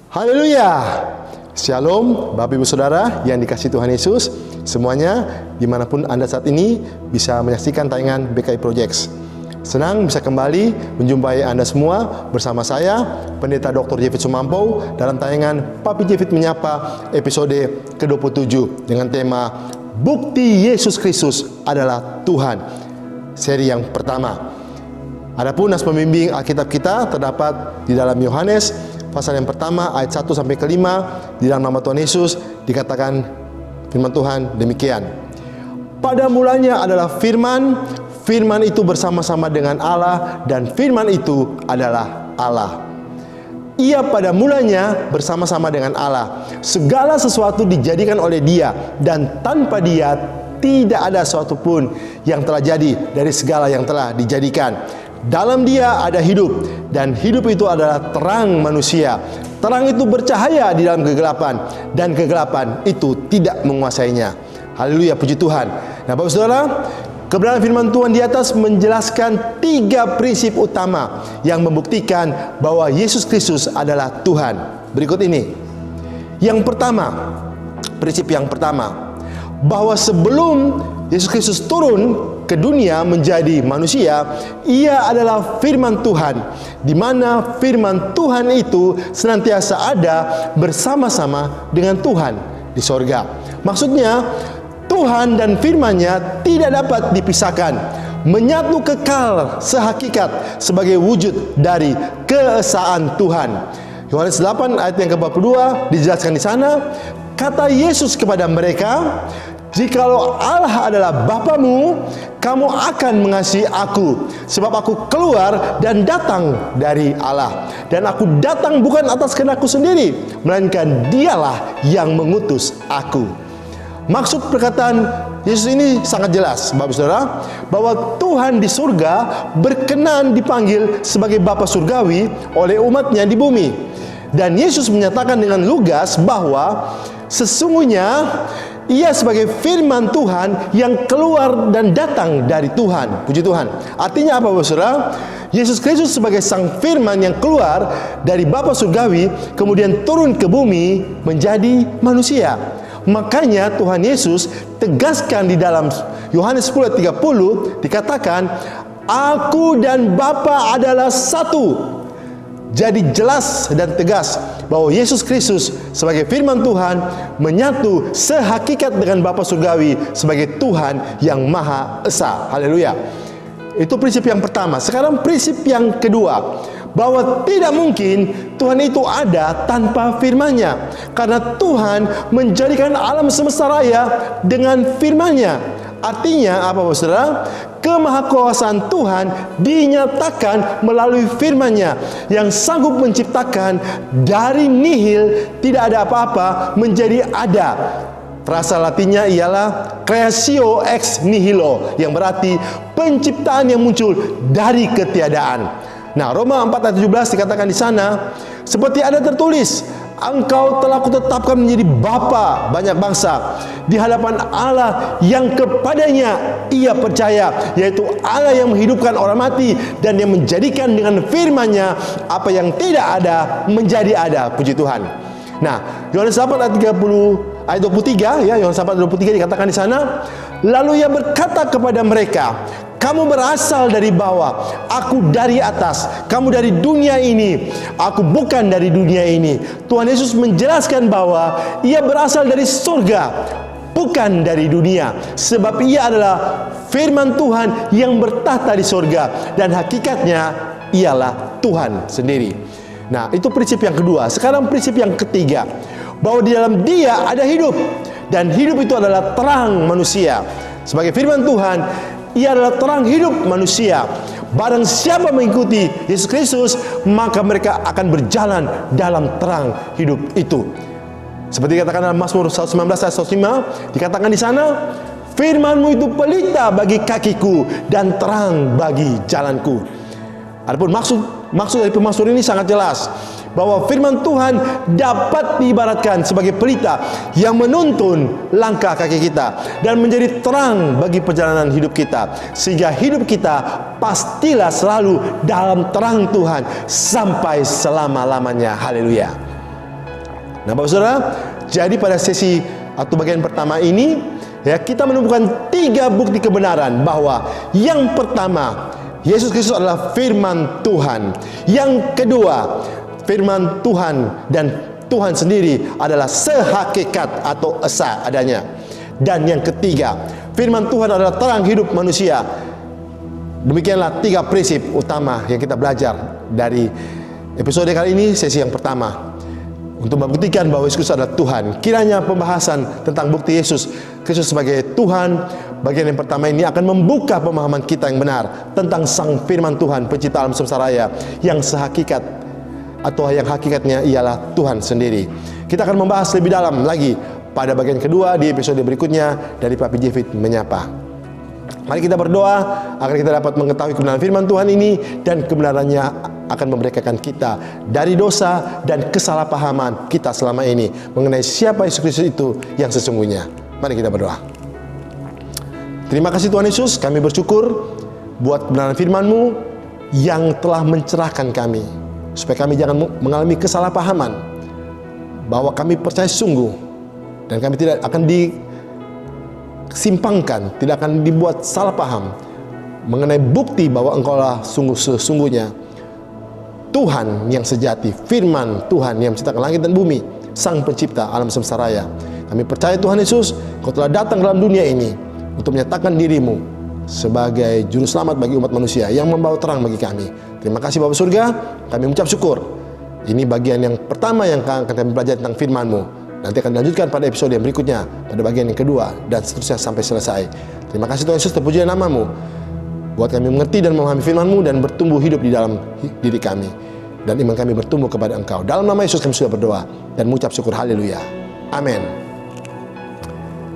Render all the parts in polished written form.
Haleluya. Shalom Bapak Ibu Saudara yang dikasihi Tuhan Yesus semuanya, dimanapun Anda saat ini bisa menyaksikan tayangan BKI Projects. Senang bisa kembali menjumpai Anda semua bersama saya, Pendeta Dr. Jefit Sumampo, dalam tayangan Papi Jefit Menyapa episode ke-27 dengan tema Bukti Yesus Kristus adalah Tuhan, seri yang pertama. Adapun nas pembimbing Alkitab kita terdapat di dalam Yohanes pasal yang pertama ayat 1 sampai ke 5. Di dalam nama Tuhan Yesus dikatakan firman Tuhan demikian. Pada mulanya adalah firman, firman itu bersama-sama dengan Allah, dan firman itu adalah Allah. Ia pada mulanya bersama-sama dengan Allah. Segala sesuatu dijadikan oleh Dia, dan tanpa Dia tidak ada sesuatu pun yang telah jadi dari segala yang telah dijadikan. Dalam Dia ada hidup, dan hidup itu adalah terang manusia. Terang itu bercahaya di dalam kegelapan, dan kegelapan itu tidak menguasainya. Haleluya, puji Tuhan. Nah, Bapak Saudara, kebenaran firman Tuhan di atas menjelaskan 3 prinsip utama yang membuktikan bahwa Yesus Kristus adalah Tuhan. Berikut ini. Yang pertama, prinsip yang pertama, bahwa sebelum Yesus Kristus turun ke dunia menjadi manusia, Ia adalah firman Tuhan, di mana firman Tuhan itu senantiasa ada bersama-sama dengan Tuhan di sorga. Maksudnya, Tuhan dan firman-Nya tidak dapat dipisahkan, menyatu kekal sehakikat sebagai wujud dari keesaan Tuhan. Yohanes 8 ayat yang ke-42 dijelaskan di sana, kata Yesus kepada mereka, jikalau Allah adalah Bapamu, kamu akan mengasihi aku, sebab aku keluar dan datang dari Allah. Dan aku datang bukan atas kehendakku sendiri, melainkan Dialah yang mengutus aku. Maksud perkataan Yesus ini sangat jelas, Bapak Saudara, bahwa Tuhan di surga berkenan dipanggil sebagai Bapa surgawi oleh umatnya di bumi. Dan Yesus menyatakan dengan lugas bahwa sesungguhnya Ia sebagai firman Tuhan yang keluar dan datang dari Tuhan. Puji Tuhan. Artinya apa, Bapak Saudara? Yesus Kristus sebagai sang firman yang keluar dari Bapa surgawi kemudian turun ke bumi menjadi manusia. Makanya Tuhan Yesus tegaskan di dalam Yohanes 10:30 dikatakan, aku dan Bapa adalah satu. Jadi jelas dan tegas bahwa Yesus Kristus sebagai firman Tuhan menyatu sehakikat dengan Bapa surgawi sebagai Tuhan yang Maha Esa. Haleluya. Itu prinsip yang pertama. Sekarang prinsip yang kedua, bahwa tidak mungkin Tuhan itu ada tanpa firman-Nya, karena Tuhan menjadikan alam semesta raya dengan firman-Nya. Artinya apa, Saudara? Kemahakuasaan Tuhan dinyatakan melalui firman-Nya yang sanggup menciptakan dari nihil, tidak ada apa-apa, menjadi ada. Frasa latinnya ialah creatio ex nihilo, yang berarti penciptaan yang muncul dari ketiadaan. Nah, Roma 4 ayat 17 dikatakan di sana, seperti ada tertulis, engkau telah kutetapkan menjadi bapa banyak bangsa di hadapan Allah yang kepadanya ia percaya, yaitu Allah yang menghidupkan orang mati dan yang menjadikan dengan firman-Nya apa yang tidak ada menjadi ada. Puji Tuhan. Nah, Yohanes 8 ayat 23 ya, Yohanes 8 ayat 23 dikatakan di sana, lalu Ia berkata kepada mereka, kamu berasal dari bawah, aku dari atas. Kamu dari dunia ini, aku bukan dari dunia ini. Tuhan Yesus menjelaskan bahwa Ia berasal dari surga, bukan dari dunia. Sebab Ia adalah firman Tuhan yang bertahta di surga, dan hakikatnya ialah Tuhan sendiri. Nah, itu prinsip yang kedua. Sekarang prinsip yang ketiga, bahwa di dalam Dia ada hidup, dan hidup itu adalah terang manusia. Sebagai firman Tuhan, Ia adalah terang hidup manusia. Barang siapa mengikuti Yesus Kristus, maka mereka akan berjalan dalam terang hidup itu. Seperti dikatakan dalam Mazmur 119 ayat 105, dikatakan di sana, firman-Mu itu pelita bagi kakiku dan terang bagi jalanku. Adapun maksud dari pemazmur ini sangat jelas, bahwa firman Tuhan dapat diibaratkan sebagai pelita yang menuntun langkah kaki kita dan menjadi terang bagi perjalanan hidup kita, sehingga hidup kita pastilah selalu dalam terang Tuhan sampai selama-lamanya. Haleluya. Nah, Bapak Saudara, jadi pada sesi atau bagian pertama ini, ya, kita menemukan 3 bukti kebenaran bahwa yang pertama, Yesus Kristus adalah firman Tuhan. Yang kedua, firman Tuhan dan Tuhan sendiri adalah sehakikat atau esa adanya. Dan yang ketiga, firman Tuhan adalah terang hidup manusia. Demikianlah 3 prinsip utama yang kita belajar dari episode kali ini, sesi yang pertama, untuk membuktikan bahwa Yesus Kristus adalah Tuhan. Kiranya pembahasan tentang bukti Yesus Kristus sebagai Tuhan bagian yang pertama ini akan membuka pemahaman kita yang benar tentang Sang Firman Tuhan, pencipta alam semesta raya, yang sehakikat atau yang hakikatnya ialah Tuhan sendiri. Kita akan membahas lebih dalam lagi pada bagian kedua di episode berikutnya dari Papi Jefit Menyapa. Mari kita berdoa agar kita dapat mengetahui kebenaran firman Tuhan ini, dan kebenarannya akan memerdekakan kita dari dosa dan kesalahpahaman kita selama ini mengenai siapa Yesus Kristus itu yang sesungguhnya. Mari kita berdoa. Terima kasih Tuhan Yesus, kami bersyukur buat kebenaran firman-Mu yang telah mencerahkan kami, supaya kami jangan mengalami kesalahpahaman, bahwa kami percaya sungguh dan kami tidak akan disimpangkan, tidak akan dibuat salah paham mengenai bukti bahwa Engkaulah sungguh-sungguhnya Tuhan yang sejati, firman Tuhan yang menciptakan langit dan bumi, Sang Pencipta alam semesta raya. Kami percaya Tuhan Yesus, Kau telah datang dalam dunia ini untuk menyatakan diri-Mu sebagai juru selamat bagi umat manusia yang membawa terang bagi kami. Terima kasih Bapa Surga, kami mengucap syukur. Ini bagian yang pertama yang akan kami pelajari tentang firman-Mu. Nanti akan dilanjutkan pada episode yang berikutnya, pada bagian yang kedua, dan seterusnya sampai selesai. Terima kasih Tuhan Yesus, terpujilah nama-Mu, buat kami mengerti dan memahami firman-Mu dan bertumbuh hidup di dalam diri kami, dan iman kami bertumbuh kepada Engkau. Dalam nama Yesus kami sudah berdoa dan mengucap syukur. Haleluya. Amin.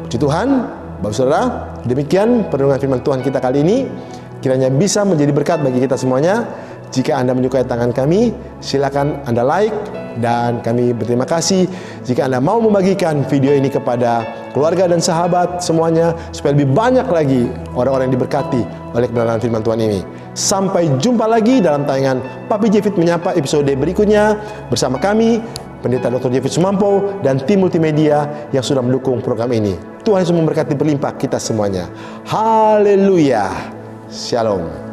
Puji Tuhan. Bapak Saudara, demikian perenungan firman Tuhan kita kali ini. Kiranya bisa menjadi berkat bagi kita semuanya. Jika Anda menyukai tangan kami, silakan Anda like, dan kami berterima kasih jika Anda mau membagikan video ini kepada keluarga dan sahabat semuanya, supaya lebih banyak lagi orang-orang yang diberkati oleh kebenaran firman Tuhan ini. Sampai jumpa lagi dalam tayangan Papi Jefit Menyapa episode berikutnya bersama kami, Pendeta Dr. Jefit Sumampo, dan tim multimedia yang sudah mendukung program ini. Tuhan Yesus memberkati berlimpah kita semuanya. Haleluya. Shalom.